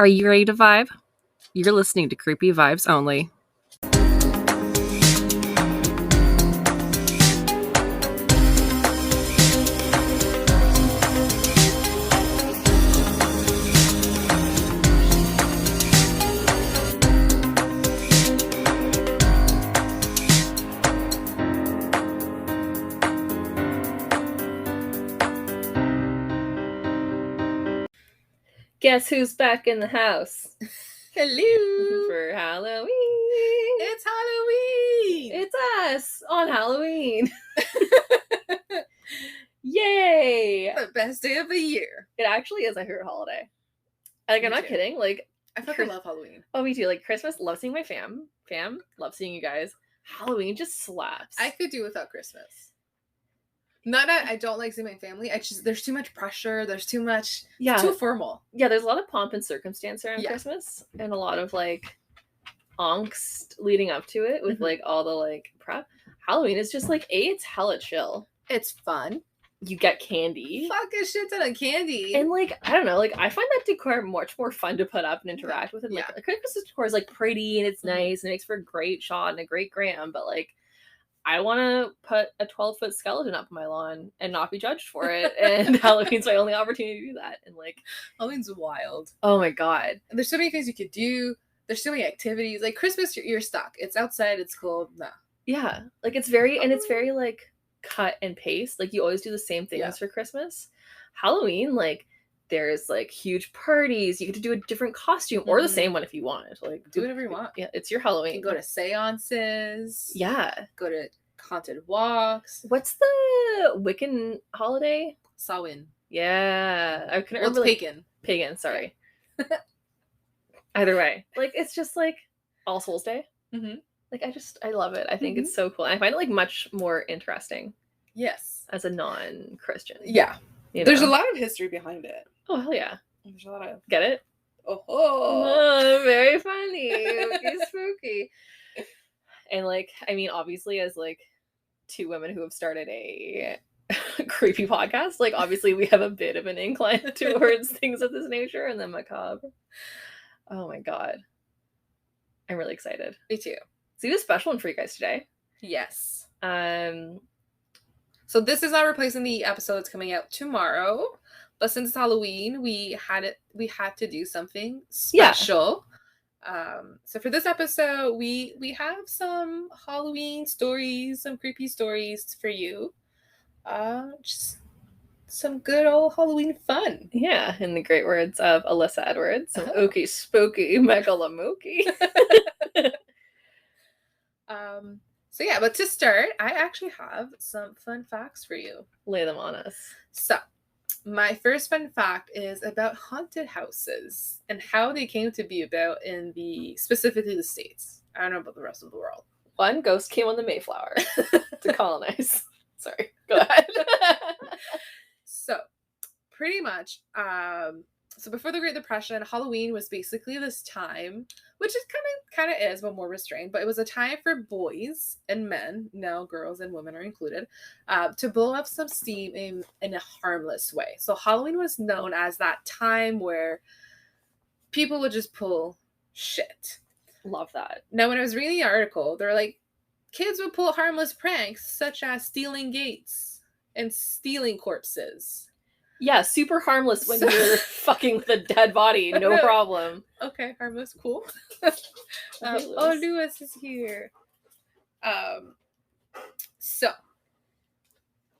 Are you ready to vibe? You're listening to Creepy Vibes Only. Guess who's back in the house? Hello! For Halloween! It's Halloween! It's us on Halloween! Yay! The best day of the year. It actually is my favorite holiday. Like, I'm not kidding. Like, I fucking love Halloween. Oh, me too. Like, Christmas, love seeing my fam. Love seeing you guys. Halloween just slaps. I could do without Christmas. Not that I don't like seeing my family. There's too much pressure. There's too much. Yeah. It's too formal. Yeah, there's a lot of pomp and circumstance around Christmas, and a lot of like angst leading up to it with like all the like prep. Halloween is just like it's hella chill. It's fun. You get candy. Fuck a shit ton of candy. And like, I don't know, like I find that decor much more fun to put up and interact with. And like Christmas decor is like pretty and it's nice and it makes for a great shot and a great gram, but like I want to put a 12-foot skeleton up on my lawn and not be judged for it. And Halloween's my only opportunity to do that. And like, Halloween's wild. Oh my God. And there's so many things you could do. There's so many activities. Like Christmas, you're stuck. It's outside. It's cold. Nah. Yeah. Like it's very like cut and paste. Like you always do the same things for Christmas. Halloween, like there's like huge parties. You get to do a different costume or the same one if you want. Like do whatever you want. Yeah, it's your Halloween. You can go to seances. Yeah. Go to haunted walks. What's the Wiccan holiday? Samhain. Yeah. I couldn't remember. Pagan. Pagan, sorry. Either way. Like it's just like All Souls Day. Mm-hmm. Like I love it. I think it's so cool. And I find it like much more interesting. Yes. As a non-Christian. Yeah. You know? There's a lot of history behind it. Oh, hell yeah. There's a lot of... Get it? Oh, very funny. Spooky. And like, I mean, obviously as like two women who have started a creepy podcast, like obviously we have a bit of an incline towards things of this nature and the macabre. Oh my God. I'm really excited. Me too. So we have a special one for you guys today. Yes. So this is not replacing the episode that's coming out tomorrow, but since it's Halloween, we had to do something special. Yeah. So for this episode, we have some Halloween stories, some creepy stories for you. Just some good old Halloween fun. Yeah, in the great words of Alyssa Edwards, some okie spooky megalamoki. So yeah, but to start, I actually have some fun facts for you. Lay them on us. So, my first fun fact is about haunted houses and how they came to be about specifically the States. I don't know about the rest of the world. One ghost came on the Mayflower to colonize. Sorry, go ahead. So, pretty much, so before the Great Depression, Halloween was basically this time, which is kind of is, but more restrained. But it was a time for boys and men, now girls and women are included, to blow up some steam in a harmless way. So Halloween was known as that time where people would just pull shit. Love that. Now, when I was reading the article, they're like, kids would pull harmless pranks such as stealing gates and stealing corpses. Yeah, super harmless when you're fucking with a dead body. No problem. Okay, harmless, cool. Lewis is here. So,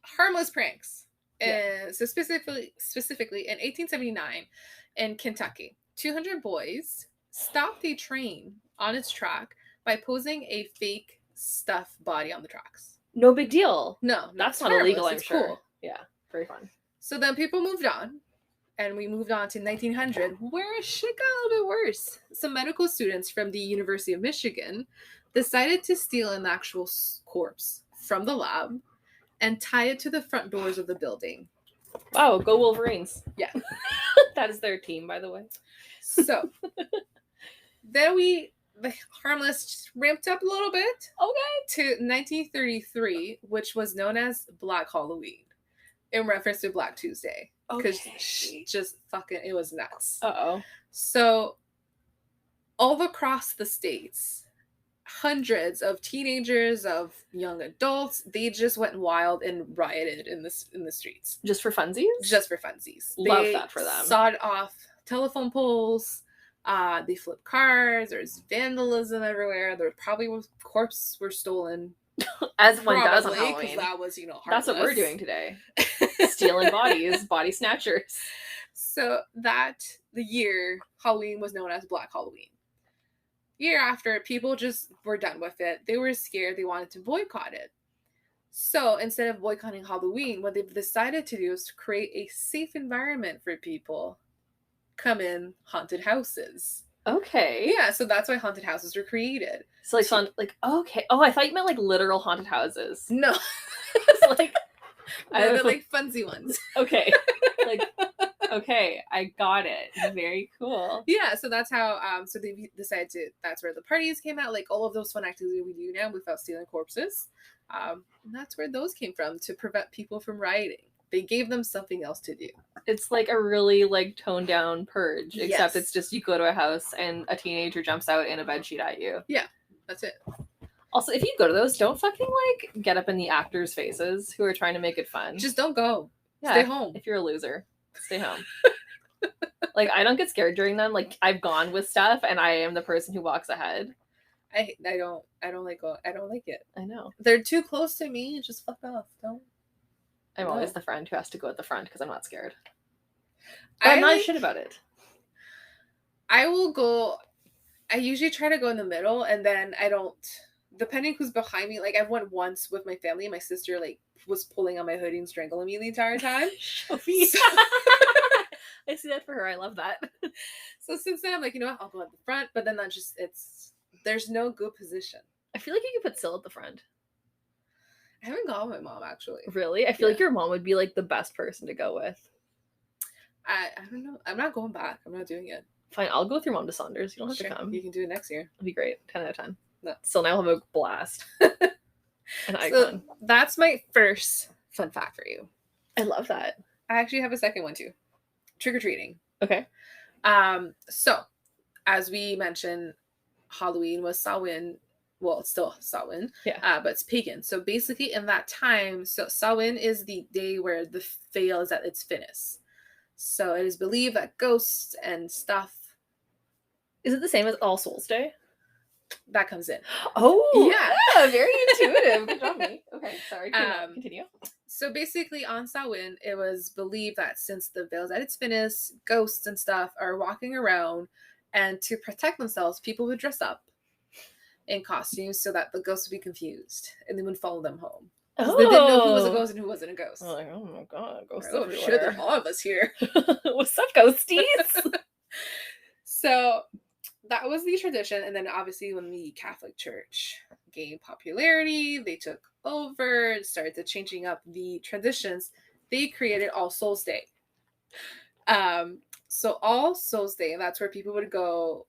harmless pranks. So specifically in 1879 in Kentucky, 200 boys stopped a train on its track by posing a fake stuffed body on the tracks. No big deal. No, that's not illegal, I'm sure. Cool. Yeah, very fun. So then people moved on, and we moved on to 1900, where shit got a little bit worse. Some medical students from the University of Michigan decided to steal an actual corpse from the lab and tie it to the front doors of the building. Wow, go Wolverines. Yeah. That is their team, by the way. So, then the harmless ramped up a little bit. Okay. To 1933, which was known as Black Halloween, in reference to Black Tuesday. because Okay. just fucking, it was nuts. Uh-oh. So all across the states, hundreds of teenagers, of young adults, they just went wild and rioted in the streets. Just for funsies? Just for funsies. Love They that for them. sawed off telephone poles. They flipped cars. There's vandalism everywhere. There probably was corpses were stolen. As one does on Probably, Halloween. because that was, heartless. That's what we're doing today. Stealing bodies, body snatchers. So the year, Halloween was known as Black Halloween. Year after, people just were done with it. They were scared. They wanted to boycott it. So instead of boycotting Halloween, what they've decided to do is to create a safe environment for people. Come in haunted houses. Okay. Yeah, so that's why haunted houses were created. So okay. Oh, I thought you meant like literal haunted houses. No. It's like They're like funsy ones. Okay. Like, okay, I got it. Very cool. Yeah, so that's how so they decided that's where the parties came out, like all of those fun activities we do now without stealing corpses. And that's where those came from, to prevent people from rioting. They gave them something else to do. It's like a really like toned down purge, except Yes. it's just you go to a house and a teenager jumps out in a bedsheet at you. Yeah, that's it. Also, if you go to those, don't fucking like get up in the actors' faces who are trying to make it fun. Just don't go. Yeah, Stay home. If you're a loser, stay home. Like, I don't get scared during them. Like, I've gone with Steph, and I am the person who walks ahead. I don't like it. I know. They're too close to me. Just fuck off. Don't. I'm No. always the friend who has to go at the front because I'm not scared. But I'm not shit about it. I will go. I usually try to go in the middle, and then I don't. Depending who's behind me, like I went once with my family, and my sister like was pulling on my hoodie and strangling me the entire time. I see that for her. I love that. So since then, I'm like, you know what? I'll go at the front, but then that's just there's no good position. I feel like you could put Syl at the front. I haven't gone with my mom actually. Really? I feel like your mom would be like the best person to go with. I don't know. I'm not going back. I'm not doing it. Fine, I'll go with your mom to Saunders. You don't have Sure, to come. you can do it next year. It'll be great. 10 out of 10. No. So now I'll have a blast. An icon. So that's my first fun fact for you. I love that. I actually have a second one too. Trick-or-treating. Okay. So as we mentioned, Halloween was Samhain. Well, it's still Samhain. Yeah. But it's pagan. So basically in that time, so Samhain is the day where the veil is at its thinnest. So it is believed that ghosts and stuff. Is it the same as All Souls Day? That comes in. Oh, yeah. Very intuitive. Good job, me. Okay, sorry. Continue. So basically on Samhain, it was believed that since the veil is at its thinnest, ghosts and stuff are walking around, and to protect themselves, people would dress up in costumes so that the ghosts would be confused and they would follow them home. Because they didn't know who was a ghost and who wasn't a ghost. Like, oh my god, ghosts Oh everywhere. shit, there are all of us here. What's up, ghosties? So that was the tradition, and then obviously when the Catholic Church gained popularity, they took over, started to changing up the traditions. They created All Souls Day. So All Souls Day, that's where people would go.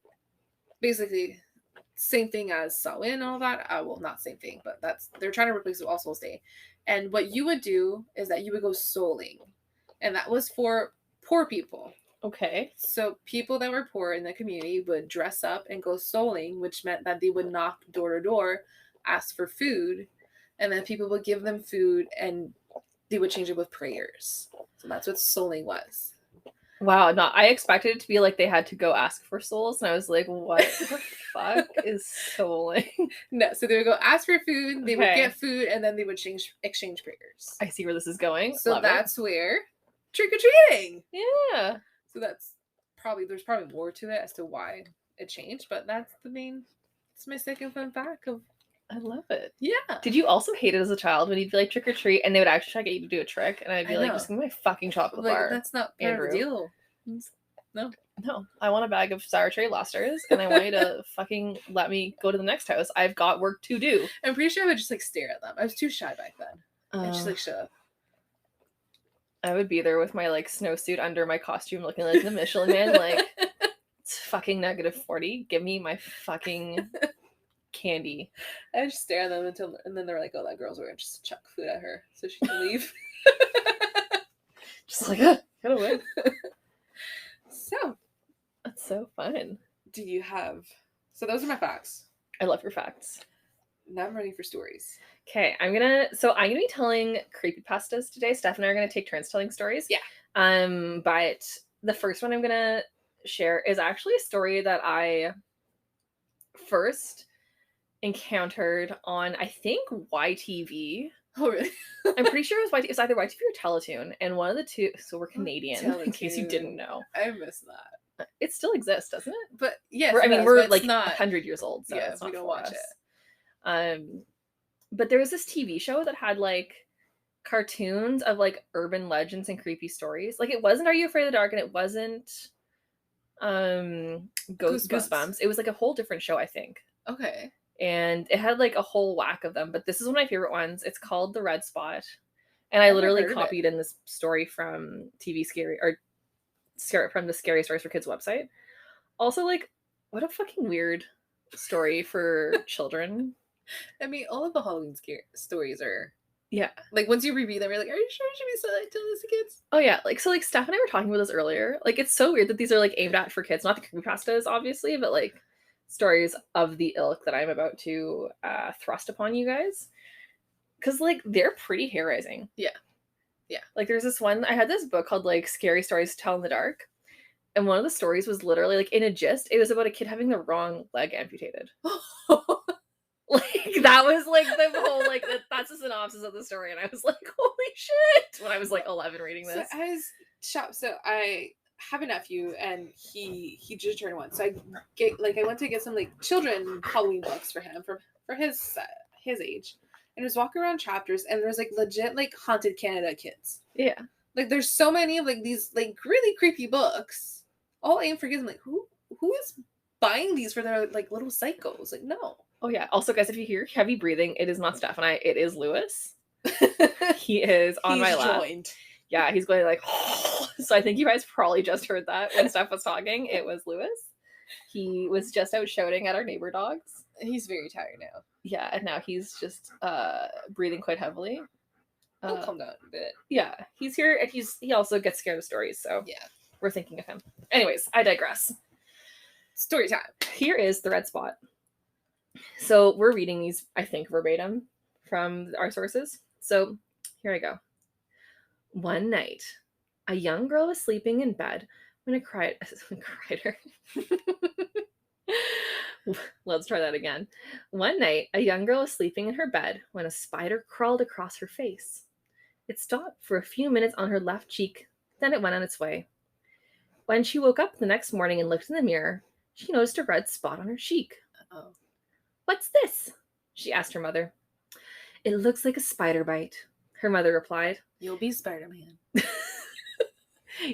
Basically, same thing as Samhain and all that. Well, not same thing, but they're trying to replace it with All Souls Day. And what you would do is that you would go souling, and that was for poor people. Okay. So people that were poor in the community would dress up and go souling, which meant that they would knock door to door, ask for food, and then people would give them food and they would change it with prayers. So that's what souling was. Wow, no, I expected it to be like they had to go ask for souls, and I was like, what the fuck is souling? No, so they would go ask for food, they would Okay. get food, and then they would exchange prayers. I see where this is going. So Love that's where trick-or-treating. it. Yeah. So there's probably more to it as to why it changed, but it's my second fun fact of. I love it. Yeah. Did you also hate it as a child when you'd be like trick or treat and they would actually try to get you to do a trick and I'd be I like, know. just give me my fucking chocolate Like, bar. that's not part Andrew. of the deal. No, I want a bag of sour cherry lobsters and I want you to fucking let me go to the next house. I've got work to do. I'm pretty sure I would just like stare at them. I was too shy back then. I just like shut up. I would be there with my like snowsuit under my costume looking like the Michelin Man, like it's fucking -40. Give me my fucking candy. I just stare at them and then they're like, "Oh, that girl's weird." Just chuck food at her so she can leave. Just like, Gotta win. So, That's so fun. do you have... So those are my facts. I love your facts. Now I'm ready for stories. Okay, I'm gonna be telling creepypastas today. Steph and I are gonna take turns telling stories. Yeah. But the first one I'm gonna share is actually a story that I first encountered on, I think, YTV. Oh, really? I'm pretty sure it was YTV. It's either YTV or Teletoon, and one of the two. So we're Canadian, in case you didn't know. I missed that. It still exists, doesn't it? But yes, we're like not 100 years old, so yeah, it's not we don't for watch us. it. But there was this TV show that had like cartoons of like urban legends and creepy stories. Like it wasn't Are You Afraid of the Dark, and it wasn't Goosebumps. It was like a whole different show, I think. Okay. And it had like a whole whack of them, but this is one of my favorite ones. It's called The Red Spot. And I literally copied in this story from from the Scary Stories for Kids website. Also, like, what a fucking weird story for children. I mean, all of the Halloween stories are... Yeah. Like, once you review them, you're like, are you sure I should be telling this to kids? Oh, yeah. Like, so, like, Steph and I were talking about this earlier. Like, it's so weird that these are, like, aimed at for kids. Not the creepypastas, obviously, but, like, stories of the ilk that I'm about to thrust upon you guys. Because, like, they're pretty hair-raising. Yeah. Yeah. Like, there's this one... I had this book called, like, Scary Stories to Tell in the Dark. And one of the stories was literally, like, in a gist, it was about a kid having the wrong leg amputated. Like, that was, like, the whole, like, that's the synopsis of the story. And I was like, holy shit! When I was, like, 11 reading this. So I was shocked. So I have a nephew, and he just turned 1. So I went to get some, like, children Halloween books for him, for his age. And I was walking around chapters, and there's, like, legit, like, Haunted Canada kids. Yeah. Like, there's so many of, like, these, like, really creepy books, all aimed for kids. I'm like, who is buying these for their, like, little psychos? Like, no. Oh, yeah. Also, guys, if you hear heavy breathing, it is not Steph and I. It is Lewis. He is on my lap. Joined. Yeah, he's going like, so I think you guys probably just heard that when Steph was talking. It was Lewis. He was just out shouting at our neighbor dogs. He's very tired now. Yeah, and now he's just breathing quite heavily. He'll calm down a bit. Yeah, he's here, and he also gets scared of stories, so yeah, we're thinking of him. Anyways, I digress. Story time. Here is The Red Spot. So we're reading these, I think, verbatim from our sources. So here I go. One night, a young girl was sleeping in bed when a crider. Let's try that again. One night, a young girl was sleeping in her bed when a spider crawled across her face. It stopped for a few minutes on her left cheek, then it went on its way. When she woke up the next morning and looked in the mirror, she noticed a red spot on her cheek. Uh-oh. What's this? She asked her mother. It looks like a spider bite, her mother replied. You'll be Spider-Man.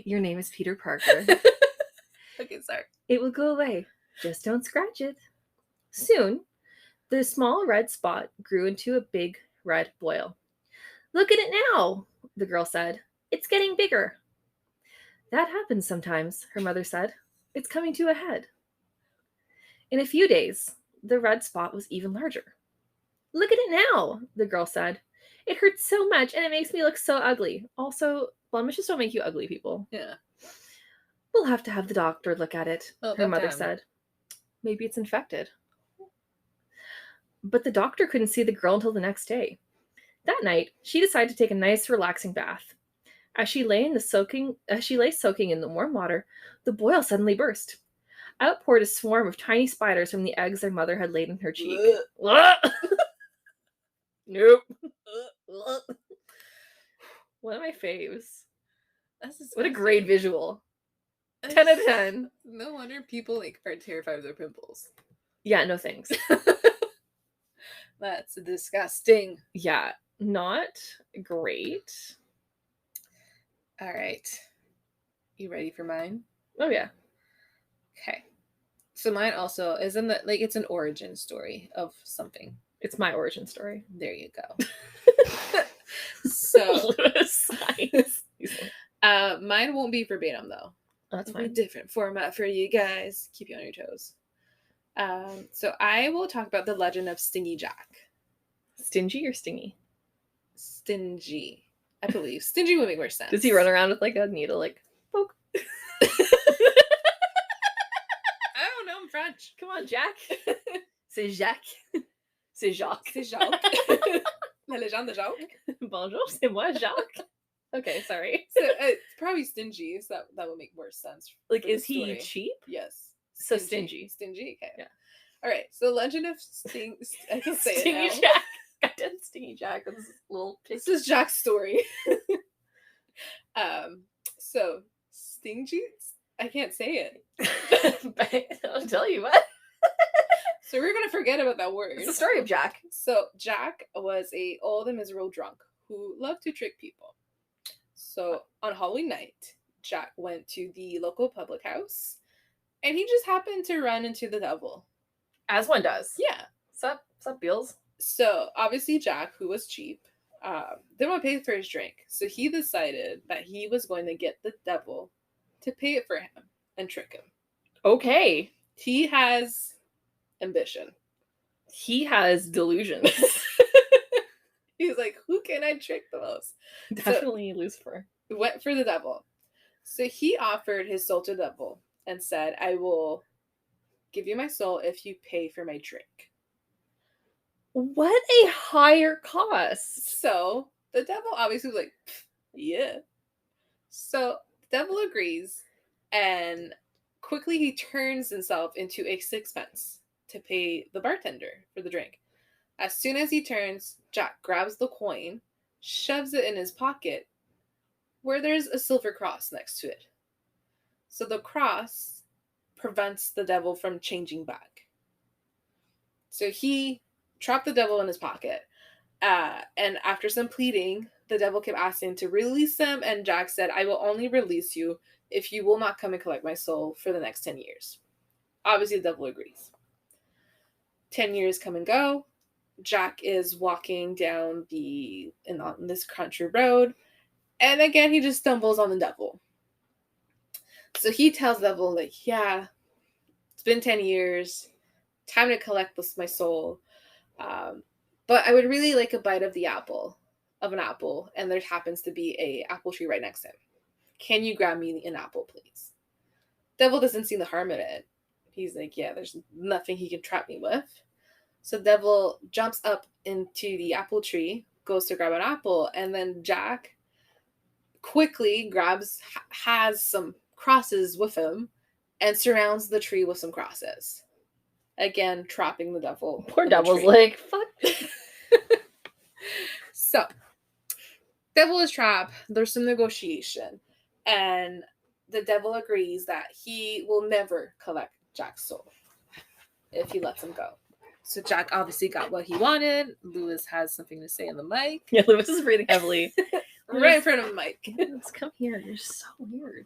Your name is Peter Parker. Okay, sorry. It will go away. Just don't scratch it. Soon, the small red spot grew into a big red boil. Look at it now, the girl said. It's getting bigger. That happens sometimes, her mother said. It's coming to a head. In a few days, the red spot was even larger. Look at it now, the girl said. It hurts so much and it makes me look so ugly. Also, blemishes don't make you ugly, people. Yeah. We'll have to have the doctor look at it, her mother said. Maybe it's infected. But the doctor couldn't see the girl until the next day. That night, she decided to take a nice, relaxing bath. As she lay soaking in the warm water, the boil suddenly burst. Out poured a swarm of tiny spiders from the eggs their mother had laid in her cheek. Nope. One of my faves. What a great visual. 10 out of 10. No wonder people are terrified of their pimples. Yeah, no thanks. That's disgusting. Yeah, not great. All right. You ready for mine? Oh, yeah. Okay. So mine also is it's an origin story of something. It's my origin story. There you go. So, mine won't be verbatim though. That's It'll fine. be a different format for you guys. Keep you on your toes. So I will talk about the legend of Stingy Jack. Stingy or stingy? Stingy. I believe. Stingy would make more sense. Does he run around with like a needle, like poke? I don't know, I'm French. Come on, Jack. C'est Jacques. C'est Jacques. C'est Jacques. La légende de Jacques. Bonjour, c'est moi, Jacques. Okay, sorry. So it's probably stingy, so that would make more sense. Like, is he cheap? Yes. So stingy. Stingy, okay. Yeah. All right, so Legend of I can say Stingy it now. Jack. Goddamn Stingy Jack with his little pig. This is Jack's story. So stingy, I can't say it. I'll tell you what. So we're gonna forget about that word. It's the story of Jack. So Jack was a old and miserable drunk who loved to trick people. So on Halloween night, Jack went to the local public house, and he just happened to run into the devil. As one does. Yeah. Sup, Beals? So obviously Jack, who was cheap, didn't want to pay for his drink. So he decided that he was going to get the devil to pay it for him and trick him. Okay. He has ambition. He has delusions. He's like, who can I trick the most? Definitely Lucifer. Went for the devil. So he offered his soul to the devil and said, I will give you my soul if you pay for my drink. What a higher cost. So the devil obviously was like, yeah. So the devil agrees, and quickly he turns himself into a sixpence to pay the bartender for the drink. As soon as he turns, Jack grabs the coin, shoves it in his pocket, where there's a silver cross next to it. So the cross prevents the devil from changing back. So he trapped the devil in his pocket. And after some pleading, the devil kept asking to release him, and Jack said, I will only release you if you will not come and collect my soul for the next 10 years. Obviously, the devil agrees. 10 years come and go. Jack is walking down on this country road, and again, he just stumbles on the devil. So he tells the devil, like, yeah, it's been 10 years. Time to collect my soul. But I would really like a bite of an apple, and there happens to be a apple tree right next to him. Can you grab me an apple, please? Devil doesn't see the harm in it. He's like, yeah, there's nothing he can trap me with. So devil jumps up into the apple tree, goes to grab an apple, and then Jack quickly has some crosses with him, and surrounds the tree with some crosses. Again, trapping the devil. Poor devil's like, fuck. So, devil is trapped. There's some negotiation. And the devil agrees that he will never collect Jack's soul if he lets him go. So Jack obviously got what he wanted. Lewis has something to say on the mic. Yeah, Lewis is breathing heavily. Right in front of the mic. Let's come here. You're so weird.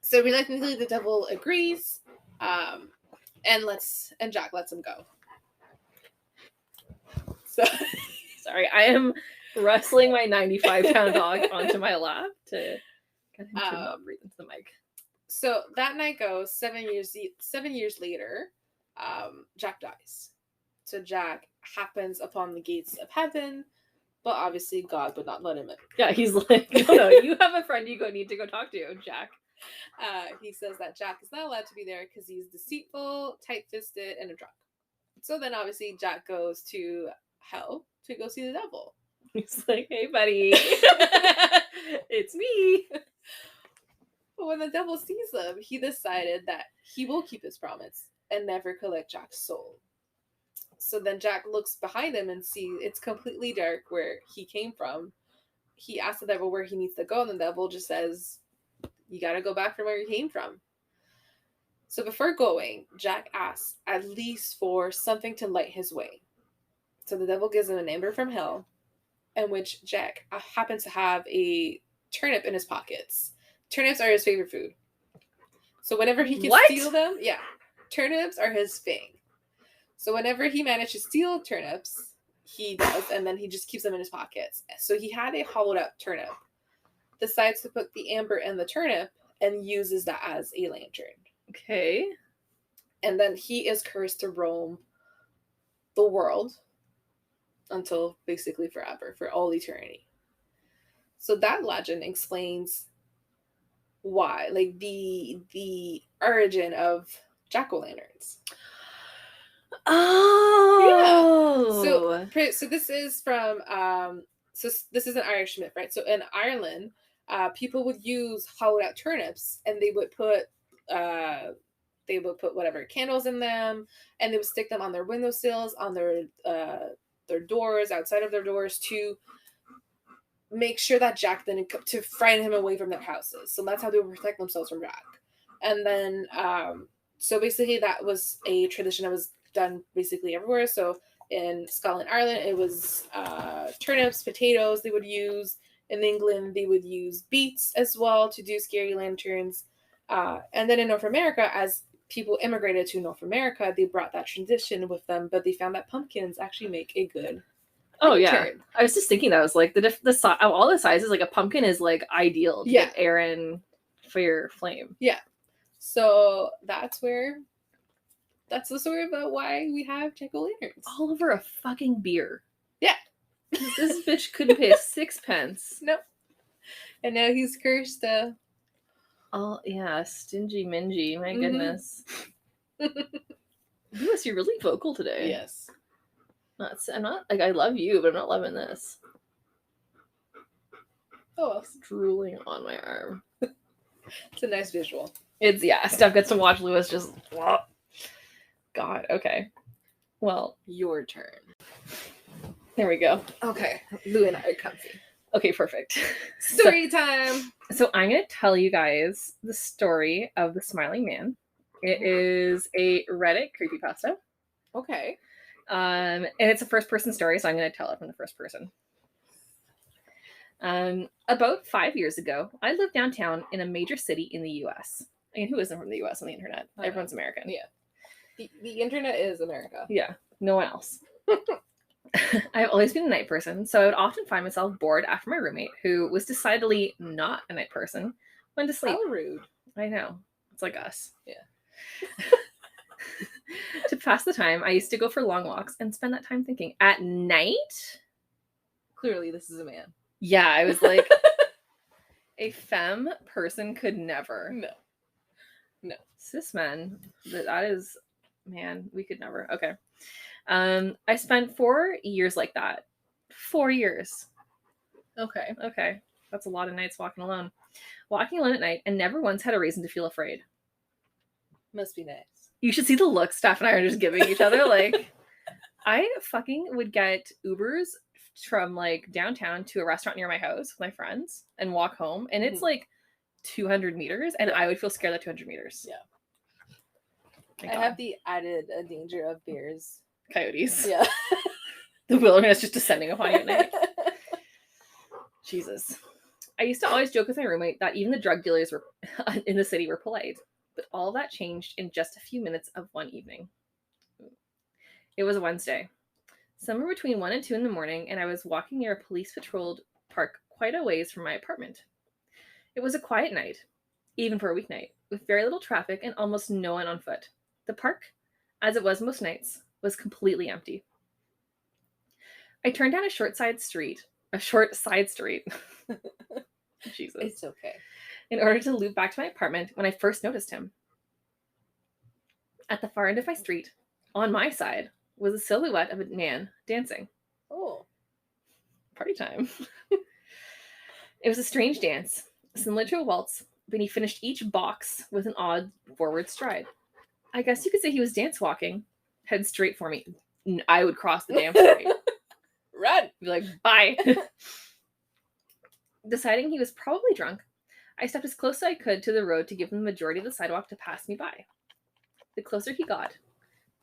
So reluctantly, the devil agrees. And Jack lets him go. So sorry, I am wrestling my 95-pound dog onto my lap to get him to not breathe into the mic. So that night goes. 7 years later, Jack dies. So Jack happens upon the gates of heaven, but obviously God would not let him in. Yeah, he's like, no, you have a friend you need to go talk to, Jack. He says that Jack is not allowed to be there because he's deceitful, tight-fisted, and a drunk. So then obviously Jack goes to hell to go see the devil. He's like, hey, buddy. It's me. But when the devil sees him, he decided that he will keep his promise and never collect Jack's soul. So then Jack looks behind him and sees it's completely dark where he came from. He asks the devil where he needs to go, and the devil just says, you gotta go back from where you came from. So before going, Jack asks at least for something to light his way. So the devil gives him an amber from hell, in which Jack happens to have a turnip in his pockets. Turnips are his favorite food. So whenever he can steal them, turnips are his thing. So whenever he managed to steal turnips, he does, and then he just keeps them in his pockets. So he had a hollowed out turnip, decides to put the amber in the turnip, and uses that as a lantern. Okay. And then he is cursed to roam the world until basically forever, for all eternity. So that legend explains why, like the origin of jack-o'-lanterns. Oh. So this is from so this is an Irish myth, right? So in Ireland, people would use hollowed out turnips, and they would put whatever candles in them, and they would stick them on their windowsills, on their doors, outside of their doors, to make sure that Jack didn't come, to frighten him away from their houses. So that's how they would protect themselves from Jack. And then so basically that was a tradition that was done basically everywhere. So in Scotland, Ireland, it was turnips, potatoes they would use. In England, they would use beets as well to do scary lanterns. And then in North America, as people immigrated to North America, they brought that tradition with them, but they found that pumpkins actually make a good lantern. I was just thinking that. I was like, the of all the sizes, like a pumpkin is like ideal to get air in for your flame. Yeah. So that's the story about why we have jack-o'-lanterns. All over a fucking beer. Yeah. This bitch couldn't pay a sixpence. Nope. And now he's cursed. Oh, yeah, stingy mingy. My goodness. Lewis, you're really vocal today. Yes. I'm not, like, I love you, but I'm not loving this. Oh, well. It's drooling on my arm. It's a nice visual. Steph gets to watch Lewis just... God, okay. Well, your turn. There we go. Okay. Lou and I are comfy. Okay, perfect. Story time! So I'm going to tell you guys the story of the Smiling Man. It is a Reddit creepypasta. Okay. And it's a first-person story, so I'm going to tell it from the first person. About 5 years ago, I lived downtown in a major city in the U.S. I mean, who isn't from the U.S. on the internet? Everyone's American. Yeah. The internet is America. Yeah. No one else. I've always been a night person, so I would often find myself bored after my roommate, who was decidedly not a night person, went to sleep. How rude. I know. It's like us. Yeah. To pass the time, I used to go for long walks and spend that time thinking, at night? Clearly, this is a man. Yeah, I was like, a femme person could never. No. Cis men, that is, man, we could never. Okay. I spent 4 years like that. 4 years. Okay. That's a lot of nights walking alone. Walking alone at night, and never once had a reason to feel afraid. Must be nice. You should see the look Steph and I are just giving each other. Like, I fucking would get Ubers from like downtown to a restaurant near my house with my friends and walk home, and it's like 200 meters, and I would feel scared at 200 meters. Yeah. I have the added danger of bears. Coyotes. Yeah. The wilderness just descending upon you at night. Jesus. I used to always joke with my roommate that even the drug dealers were in the city were polite, but all that changed in just a few minutes of one evening. It was a Wednesday, somewhere between 1 and 2 in the morning, and I was walking near a police-patrolled park quite a ways from my apartment. It was a quiet night, even for a weeknight, with very little traffic and almost no one on foot. The park, as it was most nights, was completely empty. I turned down a short side street. Jesus. It's okay. In order to loop back to my apartment when I first noticed him. At the far end of my street, on my side, was a silhouette of a man dancing. Oh. Party time. It was a strange dance, similar to a waltz, but he finished each box with an odd forward stride. I guess you could say he was dance walking, head straight for me. I would cross the damn street. Run! Be like, bye. Deciding he was probably drunk, I stepped as close as I could to the road to give him the majority of the sidewalk to pass me by. The closer he got,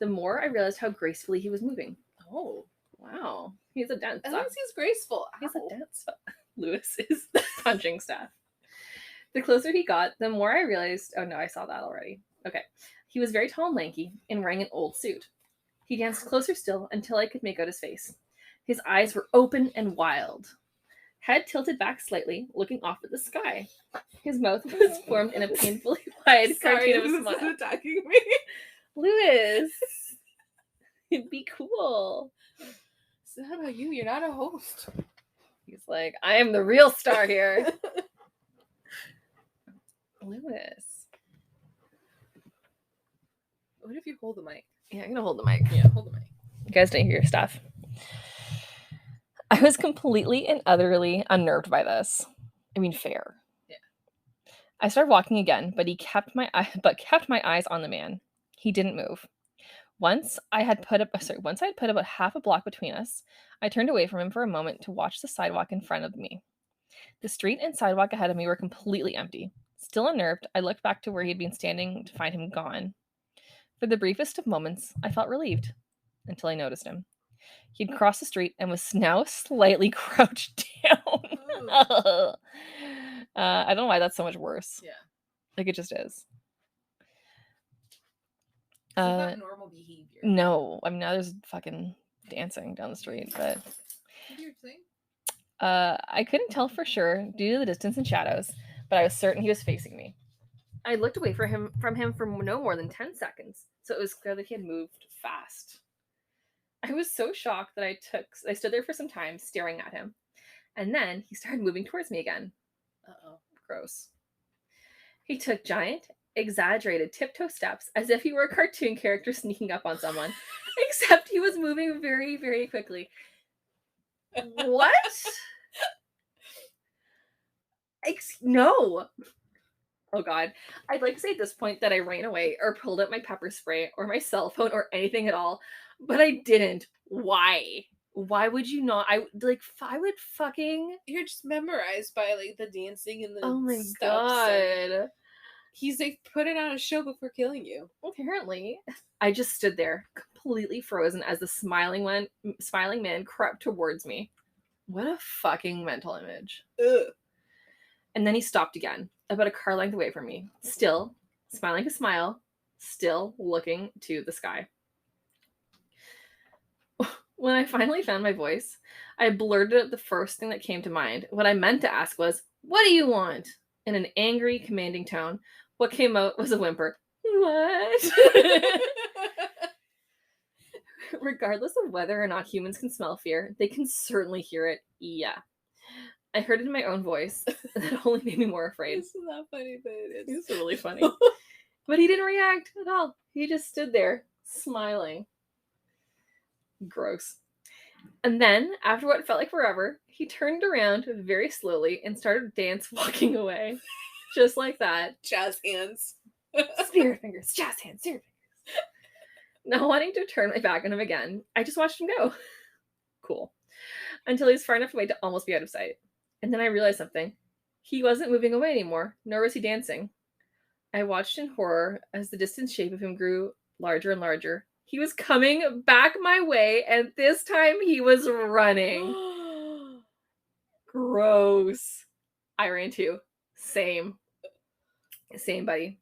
the more I realized how gracefully he was moving. Oh. Wow. He's a dancer. As long as he's graceful. He's a dancer. Lewis is punching Steph. The closer he got, the more I realized... Oh, no, I saw that already. Okay. He was very tall and lanky and wearing an old suit. He danced closer still until I could make out his face. His eyes were open and wild. Head tilted back slightly, looking off at the sky. His mouth was formed in a painfully wide cartoon of a smile. Is attacking me. Lewis! Be cool. It's not about you. You're not a host. He's It's like, I am the real star here. Lewis. What if you hold the mic? Yeah, I'm gonna hold the mic. Yeah, hold the mic. You guys didn't hear your stuff. I was completely and utterly unnerved by this. I mean, fair. Yeah. I started walking again, but kept my eyes on the man. He didn't move. Once I had put about half a block between us, I turned away from him for a moment to watch the sidewalk in front of me. The street and sidewalk ahead of me were completely empty. Still unnerved, I looked back to where he had been standing to find him gone. For the briefest of moments, I felt relieved, until I noticed him. He'd crossed the street and was now slightly crouched down. I don't know why that's so much worse. Yeah. Like, it just is. It's not normal behavior. No. I mean, now there's fucking dancing down the street, but... What do you think? I couldn't tell for sure due to the distance and shadows, but I was certain he was facing me. I looked away from him for no more than 10 seconds, so it was clear that he had moved fast. I was so shocked that I stood there for some time staring at him, and then he started moving towards me again. Uh-oh. Gross. He took giant, exaggerated tiptoe steps as if he were a cartoon character sneaking up on someone, except he was moving very, very quickly. What? No. Oh God. I'd like to say at this point that I ran away or pulled out my pepper spray or my cell phone or anything at all, but I didn't. Why? Why would you not? I would fucking... You're just memorized by like the dancing and the Oh my steps. God. He's like putting on a show before killing you. Apparently. I just stood there, completely frozen as the smiling man crept towards me. What a fucking mental image. Ugh. And then he stopped again, about a car length away from me, still smiling a smile, still looking to the sky. When I finally found my voice, I blurted out the first thing that came to mind. What I meant to ask was, "What do you want?" In an angry, commanding tone. What came out was a whimper. What? Regardless of whether or not humans can smell fear, they can certainly hear it. Yeah. I heard it in my own voice. That only made me more afraid. It's not funny, but it is. It's really funny. But he didn't react at all. He just stood there, smiling. Gross. And then, after what felt like forever, he turned around very slowly and started dance walking away. Just like that. Jazz hands. Spirit fingers. Jazz hands. Spirit fingers. Not wanting to turn my back on him again, I just watched him go. Cool. Until he was far enough away to almost be out of sight. And then I realized something. He wasn't moving away anymore, nor was he dancing. I watched in horror as the distant shape of him grew larger and larger. He was coming back my way, and this time he was running. Gross. I ran too. Same, buddy.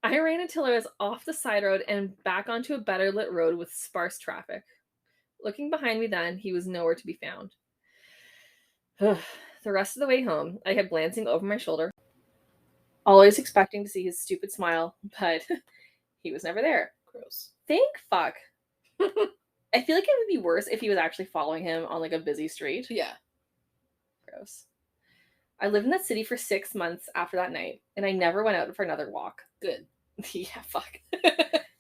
I ran until I was off the side road and back onto a better lit road with sparse traffic. Looking behind me then, he was nowhere to be found. The rest of the way home, I kept glancing over my shoulder, always expecting to see his stupid smile, but he was never there. Gross. Thank fuck. I feel like it would be worse if he was actually following him on like a busy street. Yeah. Gross. I lived in that city for 6 months after that night, and I never went out for another walk. Good. Yeah, fuck.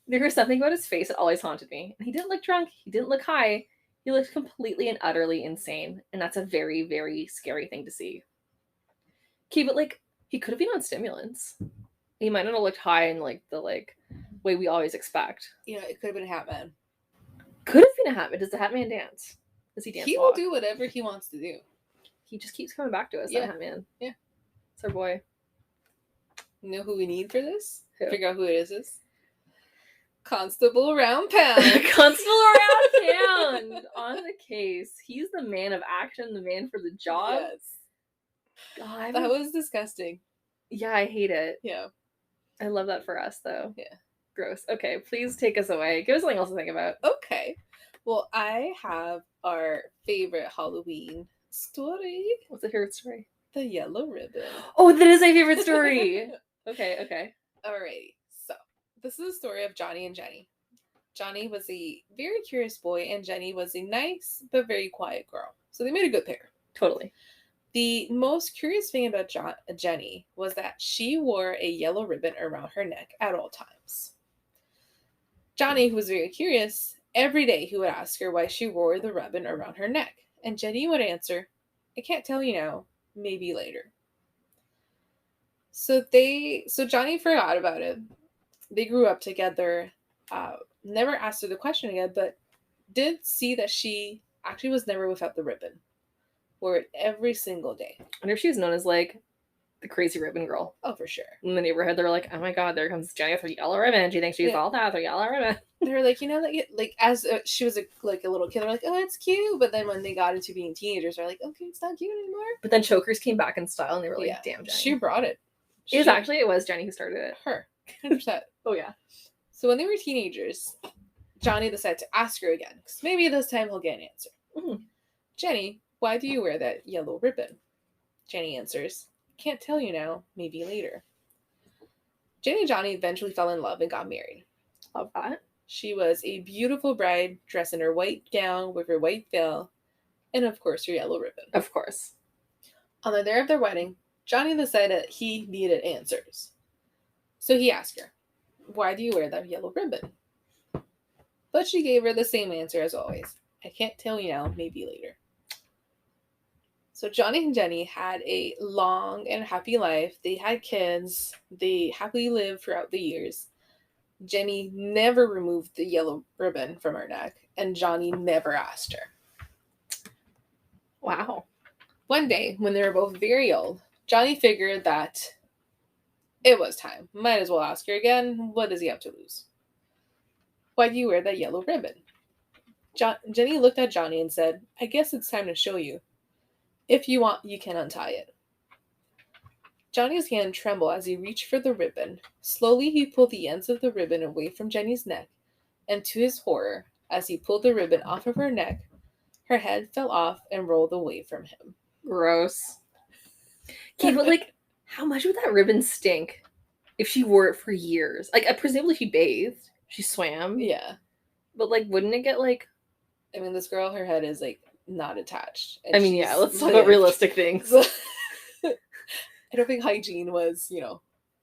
There was something about his face that always haunted me. He didn't look drunk. He didn't look high. He looked completely and utterly insane, and that's a very, very scary thing to see. Okay, but like, he could have been on stimulants. He might not have looked high in like the way we always expect. Yeah, it could have been a hat man. Could have been a hat man. Does the hat man dance? Does he dance? He will do whatever he wants to do. He just keeps coming back to us. Yeah. That hat man. Yeah, it's our boy. You know who we need for this? Who? Figure out who it is. Constable Around Pound. Constable Around Town. On the case. He's the man of action, the man for the job. Yes. God, that was disgusting. Yeah, I hate it. Yeah. I love that for us, though. Yeah. Gross. Okay, please take us away. Give us something else to think about. Okay. Well, I have our favorite Halloween story. What's the favorite story? The Yellow Ribbon. Oh, that is my favorite story. Okay. Alrighty. So, this is the story of Johnny and Jenny. Johnny was a very curious boy, and Jenny was a nice but very quiet girl. So they made a good pair. Totally. The most curious thing about Jenny was that she wore a yellow ribbon around her neck at all times. Johnny, who was very curious, every day he would ask her why she wore the ribbon around her neck, and Jenny would answer, "I can't tell you now, maybe later." So Johnny forgot about it. They grew up together, never asked her the question again, but did see that she actually was never without the ribbon. Wore it every single day. I wonder if she was known as like the crazy ribbon girl. Oh, for sure. In the neighborhood, they're like, "Oh my god, there comes Jenny with her yellow ribbon. She thinks she's all that with her yellow ribbon." They were like, like as she was a little kid, they're like, "Oh, it's cute." But then when they got into being teenagers, they're like, "Okay, it's not cute anymore." But then chokers came back in style, and they were like, "Damn, Jenny." She brought it. It was Jenny who started it. Her, 100%. Oh yeah. So when they were teenagers, Johnny decided to ask her again, because maybe this time he'll get an answer. Mm-hmm. "Jenny, why do you wear that yellow ribbon?" Jenny answers, "Can't tell you now, maybe later." Jenny and Johnny eventually fell in love and got married. Love that. She was a beautiful bride dressed in her white gown with her white veil, and of course her yellow ribbon. Of course. On the day of their wedding, Johnny decided he needed answers. So he asked her, "Why do you wear that yellow ribbon?" But she gave her the same answer as always. "I can't tell you now, maybe later." So Johnny and Jenny had a long and happy life. They had kids. They happily lived throughout the years. Jenny never removed the yellow ribbon from her neck, and Johnny never asked her. Wow. One day, when they were both very old, Johnny figured that it was time. Might as well ask her again. What does he have to lose? "Why do you wear that yellow ribbon?" Jenny looked at Johnny and said, "I guess it's time to show you. If you want, you can untie it." Johnny's hand trembled as he reached for the ribbon. Slowly, he pulled the ends of the ribbon away from Jenny's neck, and to his horror, as he pulled the ribbon off of her neck, her head fell off and rolled away from him. Gross. Okay, but like, how much would that ribbon stink if she wore it for years? Like, presumably she bathed, she swam. Yeah. But like, wouldn't it get like... I mean, this girl, her head is like not attached. I mean, yeah, let's talk about realistic things. I don't think hygiene was,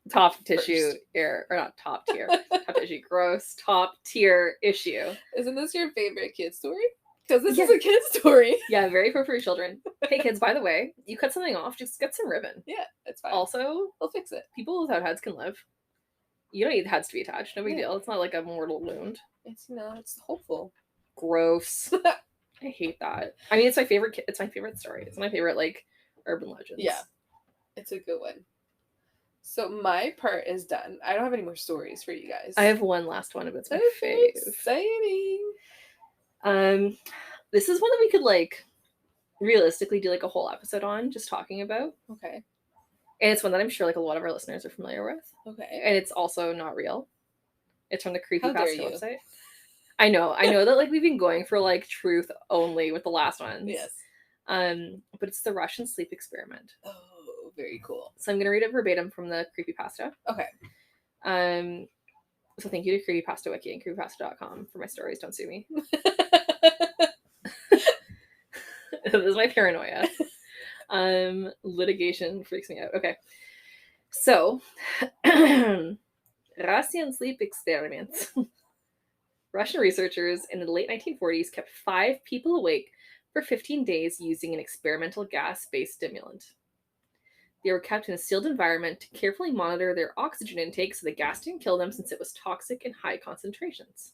top tissue or not top tier. Top tissue, gross. Top tier issue. Isn't this your favorite kid story? Because this is a kid story. Yeah, very appropriate for children. Hey kids, by the way, you cut something off, just get some ribbon. Yeah, it's fine. Also, they'll fix it. People without heads can live. You don't need heads to be attached. No big deal. It's not like a mortal wound. It's it's hopeful. Gross. I hate that. I mean, it's my favorite. It's my favorite story. It's my favorite like urban legends. Yeah, it's a good one. So my part is done. I don't have any more stories for you guys. I have one last one, but it's my fave. Exciting. This is one that we could like realistically do like a whole episode on, just talking about. Okay. And it's one that I'm sure like a lot of our listeners are familiar with. Okay. And it's also not real. It's from the Creepypasta website. I know that like we've been going for like truth only with the last ones. Yes. But it's the Russian sleep experiment. Oh, very cool. So I'm gonna read it verbatim from the Creepypasta. Okay. So thank you to Creepypasta Wiki and creepypasta.com for my stories. Don't sue me. This is my paranoia. Litigation freaks me out. Okay. So Russian sleep experiments. Russian researchers in the late 1940s kept 5 people awake for 15 days using an experimental gas-based stimulant. They were kept in a sealed environment to carefully monitor their oxygen intake so the gas didn't kill them since it was toxic in high concentrations.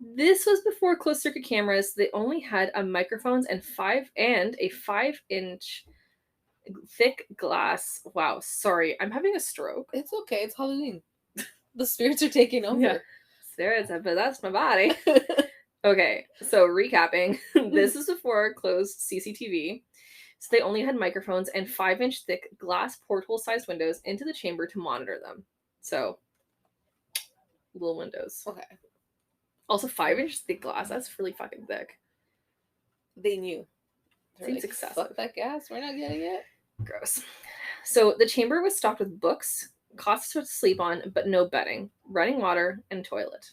This was before closed-circuit cameras. They only had microphones and a 5-inch thick glass. Wow, sorry, I'm having a stroke. It's okay. It's Halloween. The spirits are taking over. Yeah. Spirits have possessed my body. Okay, so recapping. This is before closed CCTV. So they only had microphones and 5-inch thick glass porthole-sized windows into the chamber to monitor them. So, little windows. Okay. Also, 5-inch thick glass. That's really fucking thick. They knew. Seems excessive. Fuck that gas. We're not getting it. Gross. So the chamber was stocked with books, cots to sleep on, but no bedding, running water, and toilet,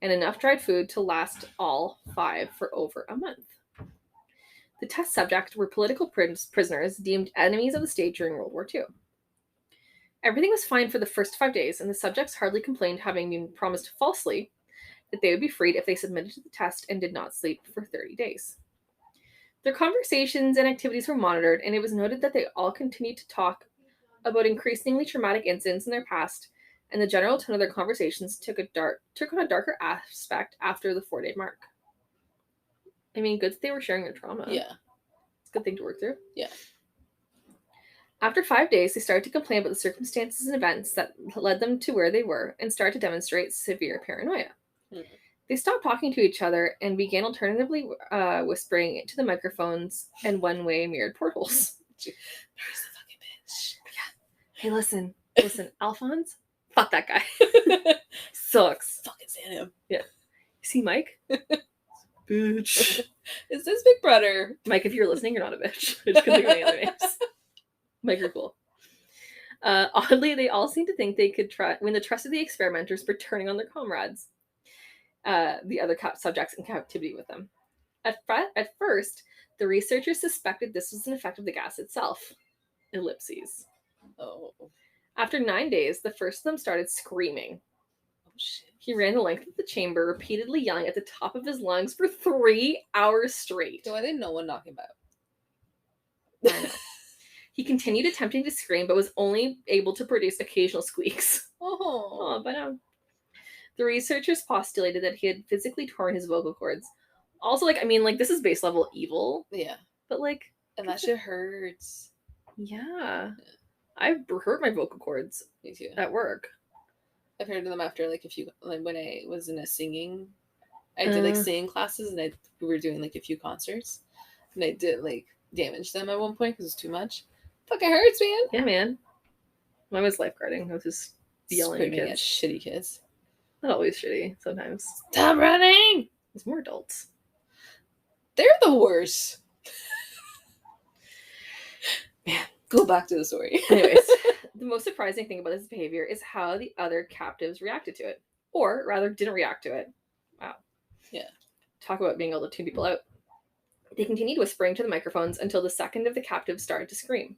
and enough dried food to last all 5 for over a month. The test subjects were political prisoners deemed enemies of the state during World War II. Everything was fine for the first 5 days, and the subjects hardly complained, having been promised falsely that they would be freed if they submitted to the test and did not sleep for 30 days. Their conversations and activities were monitored, and it was noted that they all continued to talk about increasingly traumatic incidents in their past, and the general tone of their conversations took on a darker aspect after the 4-day mark. I mean, good that they were sharing their trauma. Yeah. It's a good thing to work through. Yeah. After 5 days, they started to complain about the circumstances and events that led them to where they were and started to demonstrate severe paranoia. They stopped talking to each other and began alternatively whispering into the microphones and one-way mirrored portholes. There's the fucking bitch. Yeah. Hey, listen, Alphonse? Fuck that guy. Sucks. Fucking stand him. Yeah. You see Mike? Bitch. Is this Big Brother? Mike, if you're listening, you're not a bitch. I just couldn't think of any other names. Mike, you're cool. Oddly, they all seemed to think they could win the trust of the experimenters for turning on their comrades, the other subjects in captivity with them. At first, the researchers suspected this was an effect of the gas itself. Ellipses. Oh. After 9 days, the first of them started screaming. Oh, shit. He ran the length of the chamber, repeatedly yelling at the top of his lungs for 3 hours straight. So why didn't no one knock him out? I know. He continued attempting to scream, but was only able to produce occasional squeaks. Oh, but no. The researchers postulated that he had physically torn his vocal cords. Also, this is base level evil. Yeah. But, and that shit hurts. Yeah. I've hurt my vocal cords. Me too. At work. I've heard them after, when I was in a singing, I did, singing classes, and we were doing, a few concerts. And I did, damage them at one point because it was too much. Fucking hurts, man. Yeah, man. Mine was lifeguarding. I was just yelling at kids. Shitty kids. Not always shitty. Sometimes. Stop running! There's more adults. They're the worst. Man, go back to the story. Anyways, the most surprising thing about his behavior is how the other captives reacted to it. Or, rather, didn't react to it. Wow. Yeah. Talk about being able to tune people out. They continued whispering to the microphones until the second of the captives started to scream.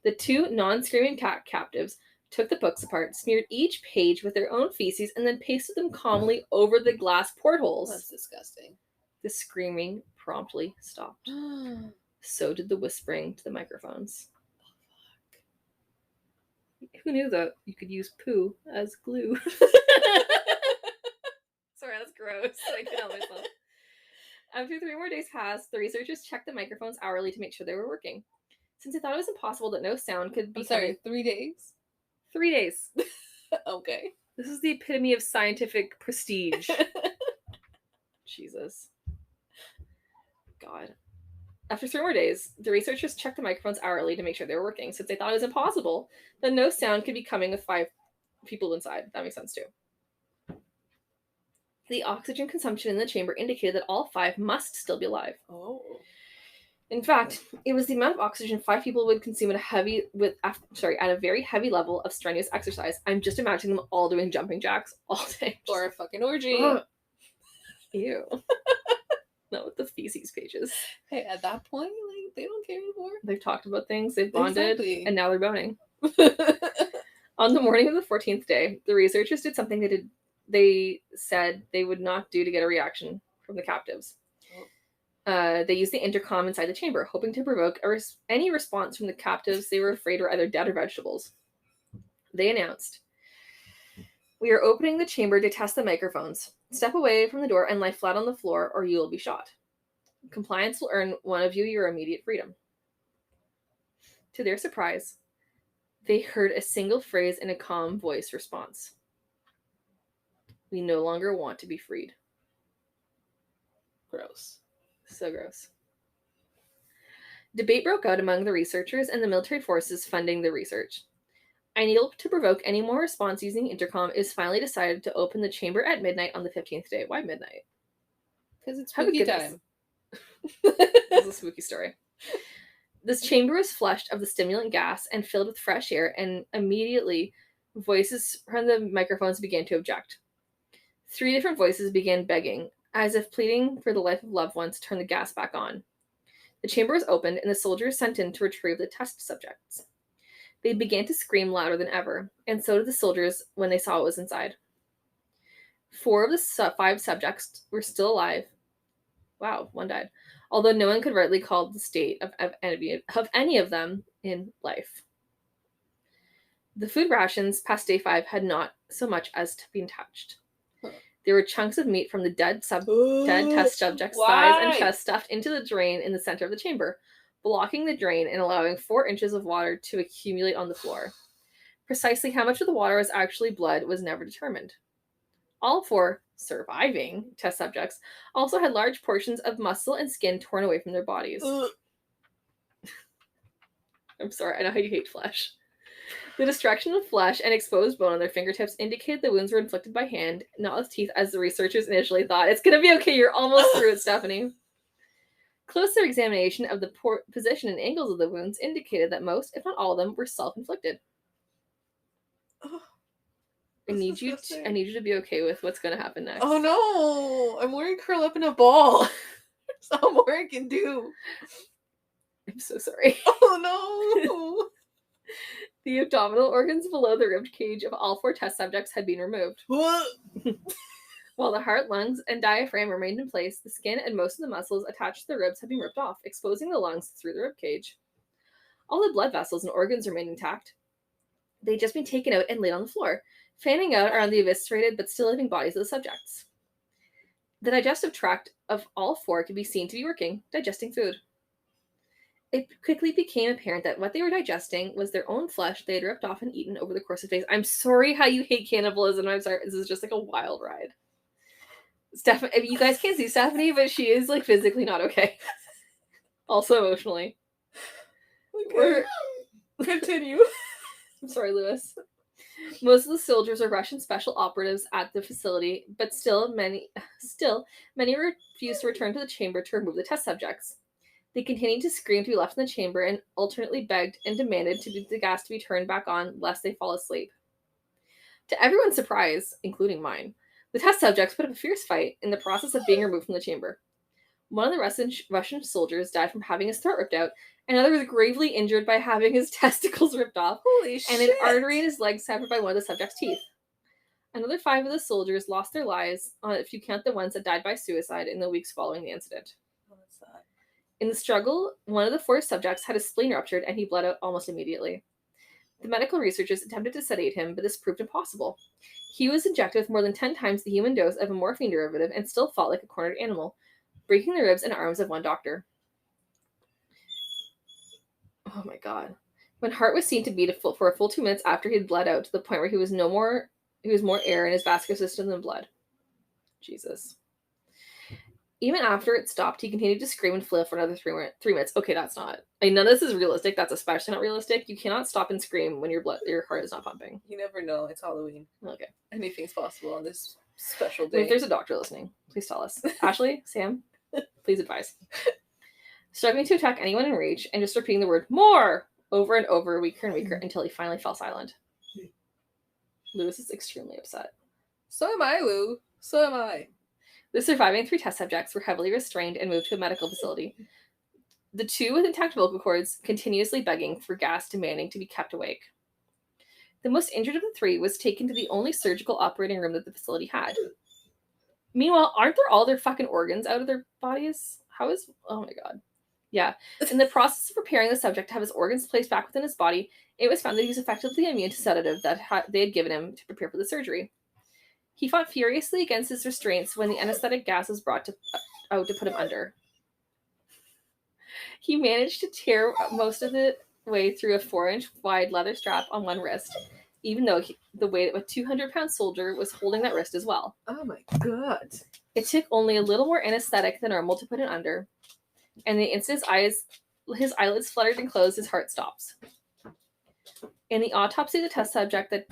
The 2 non-screaming captives took the books apart, smeared each page with their own feces, and then pasted them calmly over the glass portholes. That's disgusting. The screaming promptly stopped. So did the whispering to the microphones. Who knew that you could use poo as glue? Sorry, that's gross. I can't help myself. After 3 more days passed, the researchers checked the microphones hourly to make sure they were working. Since they thought it was impossible that no sound could be... 3 days? 3 days. Okay. This is the epitome of scientific prestige. Jesus. God. After 3 more days, the researchers checked the microphones hourly to make sure they were working, since they thought it was impossible that no sound could be coming with 5 people inside. That makes sense, too. The oxygen consumption in the chamber indicated that all 5 must still be alive. Oh. In fact, it was the amount of oxygen 5 people would consume at a very heavy level of strenuous exercise. I'm just imagining them all doing jumping jacks all day. Or a fucking orgy. Ew. Not with the feces pages. Hey, at that point, they don't care anymore. They've talked about things, they've bonded, exactly. And now they're boning. On the morning of the 14th day, the researchers did something they said they would not do to get a reaction from the captives. They used the intercom inside the chamber, hoping to provoke any response from the captives they were afraid were either dead or vegetables. They announced, "We are opening the chamber to test the microphones. Step away from the door and lie flat on the floor, or you will be shot. Compliance will earn one of you your immediate freedom." To their surprise, they heard a single phrase in a calm voice response. "We no longer want to be freed." Gross. So gross. Debate broke out among the researchers and the military forces funding the research. Unable to provoke any more response using intercom, it was finally decided to open the chamber at midnight on the 15th day. Why midnight? Because it's spooky time. This is a spooky story. This chamber was flushed of the stimulant gas and filled with fresh air, and immediately voices from the microphones began to object. 3 different voices began begging, as if pleading for the life of loved ones, to turn the gas back on. The chamber was opened, and the soldiers sent in to retrieve the test subjects. They began to scream louder than ever, and so did the soldiers when they saw what was inside. 4 of the 5 subjects were still alive. Wow, 1 died. Although no one could rightly call the state of any of them in life. The food rations past day 5 had not so much as been touched. There were chunks of meat from the dead test subjects' thighs and chest stuffed into the drain in the center of the chamber, blocking the drain and allowing 4 inches of water to accumulate on the floor. Precisely how much of the water was actually blood was never determined. All 4 surviving test subjects also had large portions of muscle and skin torn away from their bodies. I'm sorry, I know how you hate flesh. The destruction of flesh and exposed bone on their fingertips indicated the wounds were inflicted by hand, not with teeth, as the researchers initially thought. It's gonna be okay, you're almost through it, Stephanie. Closer examination of the position and angles of the wounds indicated that most, if not all of them, were self-inflicted. I need you to be okay with what's gonna happen next. Oh no! I'm worried curl up in a ball. That's all more I can do. I'm so sorry. Oh no! The abdominal organs below the rib cage of all 4 test subjects had been removed. While the heart, lungs, and diaphragm remained in place, the skin and most of the muscles attached to the ribs had been ripped off, exposing the lungs through the rib cage. All the blood vessels and organs remained intact. They had just been taken out and laid on the floor, fanning out around the eviscerated but still living bodies of the subjects. The digestive tract of all 4 could be seen to be working, digesting food. It quickly became apparent that what they were digesting was their own flesh they had ripped off and eaten over the course of days. I'm sorry how you hate cannibalism. I'm sorry. This is just like a wild ride. Stephanie, I mean, you guys can't see Stephanie, but she is like physically not okay. Also emotionally. Okay. Continue. I'm sorry, Lewis. Most of the soldiers are Russian special operatives at the facility, but still many refused to return to the chamber to remove the test subjects. They continued to scream to be left in the chamber and alternately begged and demanded the gas to be turned back on lest they fall asleep. To everyone's surprise, including mine, the test subjects put up a fierce fight in the process of being removed from the chamber. One of the Russian soldiers died from having his throat ripped out, another was gravely injured by having his testicles ripped off, and an artery in his leg severed by one of the subject's teeth. Another 5 of the soldiers lost their lives, if you count the ones that died by suicide in the weeks following the incident. In the struggle, one of the 4 subjects had his spleen ruptured and he bled out almost immediately. The medical researchers attempted to sedate him, but this proved impossible. He was injected with more than 10 times the human dose of a morphine derivative and still fought like a cornered animal, breaking the ribs and arms of one doctor. Oh my god. When heart was seen to beat for a full 2 minutes after he had bled out to the point where he was more air in his vascular system than blood. Jesus. Even after it stopped, he continued to scream and flail for another 3 minutes. Okay, that's not. I mean, none of this is realistic. That's especially not realistic. You cannot stop and scream when your heart is not pumping. You never know. It's Halloween. Okay. Anything's possible on this special day. If there's a doctor listening, please tell us. Ashley, Sam, please advise. Struggling to attack anyone in reach and just repeating the word "more" over and over, weaker and weaker, until he finally fell silent. Lewis is extremely upset. So am I, Lou. So am I. The surviving 3 test subjects were heavily restrained and moved to a medical facility. The 2 with intact vocal cords continuously begging for gas, demanding to be kept awake. The most injured of the 3 was taken to the only surgical operating room that the facility had. Meanwhile, aren't there all their fucking organs out of their bodies? Oh my god. Yeah. In the process of preparing the subject to have his organs placed back within his body, it was found that he was effectively immune to sedative that they had given him to prepare for the surgery. He fought furiously against his restraints when the anesthetic gas was brought out to put him under. He managed to tear most of the way through a 4-inch wide leather strap on one wrist, even though the weight of a 200-pound soldier was holding that wrist as well. Oh my god. It took only a little more anesthetic than normal to put him under, and the instant his eyelids fluttered and closed, his heart stops. In the autopsy of the test subject that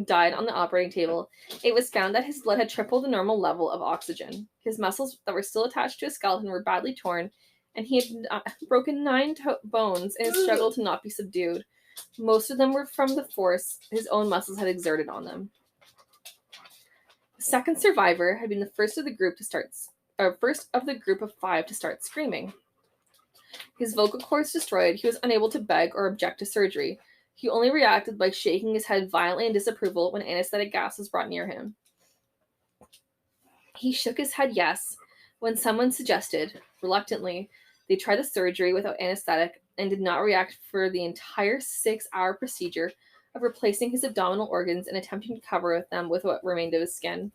died on the operating table, it was found that his blood had tripled the normal level of oxygen. His muscles that were still attached to his skeleton were badly torn, and he had broken 9 bones in his struggle to not be subdued. Most of them were from the force his own muscles had exerted on them. The second survivor had been the first of the group of 5 to start screaming. His vocal cords destroyed, he was unable to beg or object to surgery. He only reacted by shaking his head violently in disapproval when anesthetic gas was brought near him. He shook his head yes when someone suggested, reluctantly, they try the surgery without anesthetic and did not react for the entire 6-hour procedure of replacing his abdominal organs and attempting to cover them with what remained of his skin.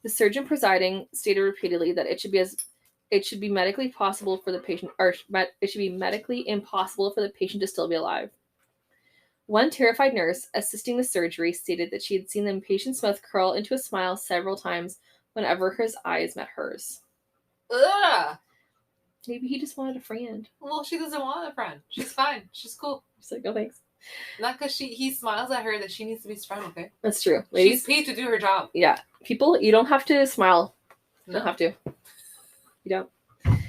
The surgeon presiding stated repeatedly that it should be medically possible for the patient, or it should be medically impossible for the patient to still be alive. One terrified nurse assisting the surgery stated that she had seen the patient's mouth curl into a smile several times whenever his eyes met hers. Ugh! Maybe he just wanted a friend. Well, she doesn't want a friend. She's fine. She's cool. She's like, oh, thanks. Not because he smiles at her that she needs to be his friend, okay? That's true. Ladies, she's paid to do her job. Yeah. People, you don't have to smile. You don't have to. You don't. I'm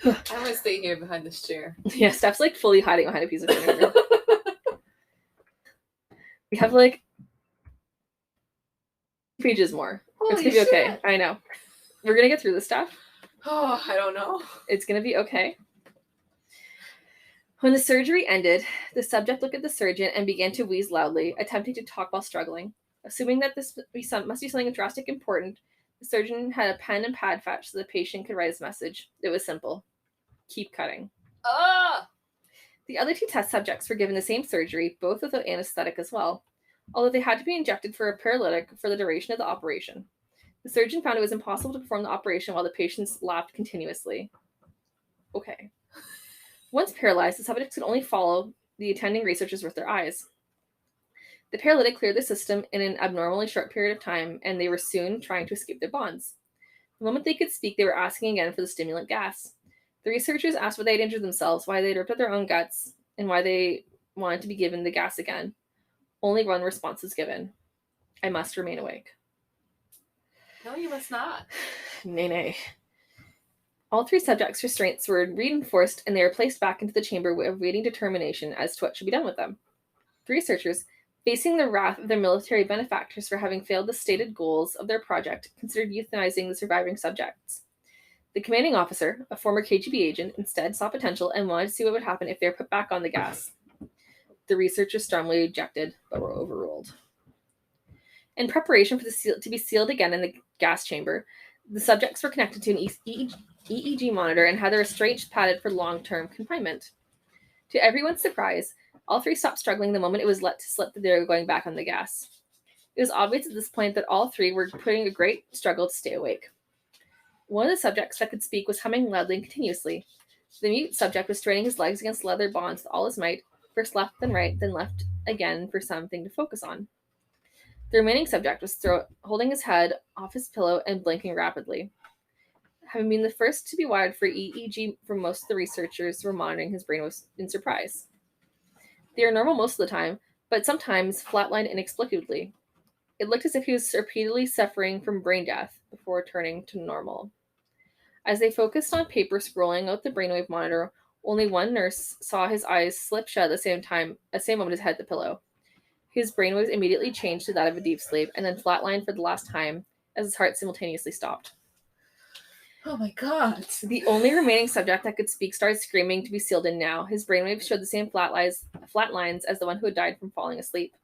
going to stay here behind this chair. Yeah, Steph's like fully hiding behind a piece of vinegar. We have like pages more. Holy it's gonna be okay. I know. We're gonna get through this stuff. Oh, I don't know. It's gonna be okay. When the surgery ended, the subject looked at the surgeon and began to wheeze loudly, attempting to talk while struggling. Assuming that this must be something of drastic important, the surgeon had a pen and pad fetched so the patient could write his message. It was simple. Keep cutting. The other 2 test subjects were given the same surgery, both without anesthetic as well, although they had to be injected for a paralytic for the duration of the operation. The surgeon found it was impossible to perform the operation while the patients laughed continuously. Okay. Once paralyzed, the subjects could only follow the attending researchers with their eyes. The paralytic cleared the system in an abnormally short period of time, and they were soon trying to escape their bonds. The moment they could speak, they were asking again for the stimulant gas. The researchers asked why they had injured themselves, why they had ripped out their own guts, and why they wanted to be given the gas again. Only one response was given. I must remain awake. No, you must not. Nay. All 3 subjects' restraints were reinforced, and they were placed back into the chamber awaiting determination as to what should be done with them. The researchers, facing the wrath of their military benefactors for having failed the stated goals of their project, considered euthanizing the surviving subjects. The commanding officer, a former KGB agent, instead saw potential and wanted to see what would happen if they were put back on the gas. The researchers strongly objected, but were overruled. In preparation for the seal to be sealed again in the gas chamber, the subjects were connected to an EEG monitor and had their restraints padded for long-term confinement. To everyone's surprise, all 3 stopped struggling the moment it was let to slip that they were going back on the gas. It was obvious at this point that all 3 were putting a great struggle to stay awake. One of the subjects that could speak was humming loudly and continuously. The mute subject was straining his legs against leather bonds with all his might, first left, then right, then left again for something to focus on. The remaining subject was holding his head off his pillow and blinking rapidly. Having been the first to be wired for EEG for most of the researchers were monitoring his brain in surprise. They are normal most of the time, but sometimes flatlined inexplicably. It looked as if he was repeatedly suffering from brain death before turning to normal. As they focused on paper scrolling out the brainwave monitor, only one nurse saw his eyes slip shut at the same moment his head hit the pillow. His brainwaves immediately changed to that of a deep sleep, and then flatlined for the last time as his heart simultaneously stopped. Oh my god. The only remaining subject that could speak started screaming to be sealed in now. His brainwaves showed the same flat lines as the one who had died from falling asleep.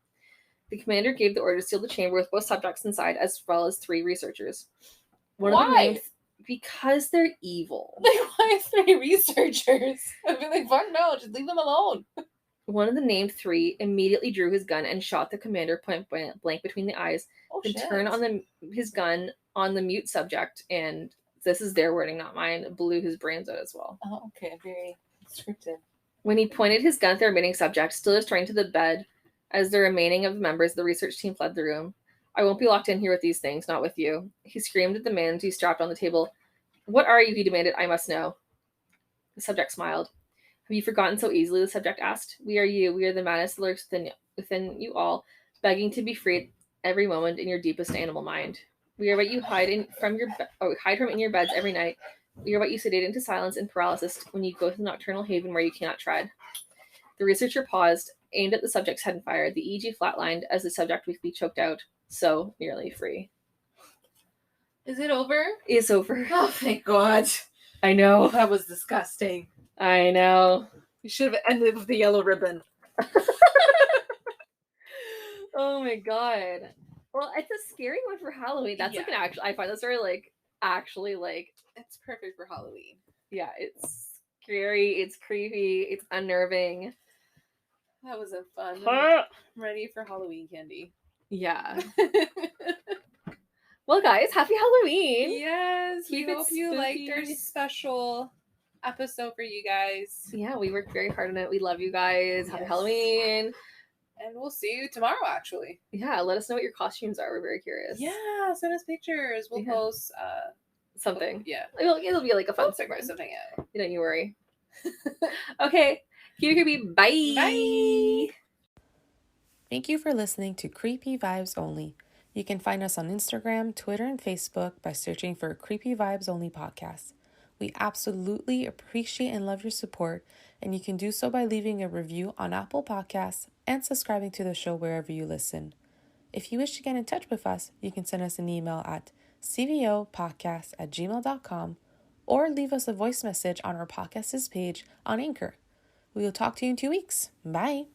The commander gave the order to seal the chamber with both subjects inside, as well as 3 researchers. Why? Because they're evil. Why 3 researchers? I'd be like, fuck no, just leave them alone. One of the named 3 immediately drew his gun and shot the commander point blank between the eyes, then turned on his gun on the mute subject, and this is their wording, not mine, blew his brains out as well. Oh, okay, very scripted. When he pointed his gun at the remaining subject, still restrained to the bed, as the remaining of the members of the research team fled the room. I won't be locked in here with these things, not with you. He screamed at the man as he strapped on the table. What are you? He demanded. I must know. The subject smiled. Have you forgotten so easily? The subject asked. We are you. We are the madness that lurks within you all, begging to be freed every moment in your deepest animal mind. We are what you hide from in your beds every night. We are what you sedate into silence and paralysis when you go to the nocturnal haven where you cannot tread. The researcher paused, aimed at the subject's head and fired. The EEG flatlined as the subject weakly choked out. So nearly free. Is it over? It's over. Oh, thank God. I know. That was disgusting. I know. You should have ended with the yellow ribbon. Oh my god. Well, it's a scary one for Halloween. That's like an Yeah. actual. I find this very like actually like It's perfect for Halloween. yeah. It's scary. It's creepy. It's unnerving. That was a fun. I'm ready for Halloween candy. Yeah. Well, guys, happy Halloween. Yes, Keep we it hope you liked our spooky. special episode for you guys. Yeah, we worked very hard on it. We love you guys. Happy Yes. Halloween. And we'll see you tomorrow, actually. Yeah, let us know what your costumes are. We're very curious. Yeah, send us pictures. We'll Yeah. post Something. yeah. It'll be like a fun We'll figure segment. something out. Don't you worry. Okay. Keep it creepy. Bye. Bye. Thank you for listening to Creepy Vibes Only. You can find us on Instagram, Twitter, and Facebook by searching for Creepy Vibes Only Podcast. We absolutely appreciate and love your support, and you can do so by leaving a review on Apple Podcasts and subscribing to the show wherever you listen. If you wish to get in touch with us, you can send us an email at cvopodcast@gmail.com or leave us a voice message on our podcast's page on Anchor. We will talk to you in 2 weeks. Bye.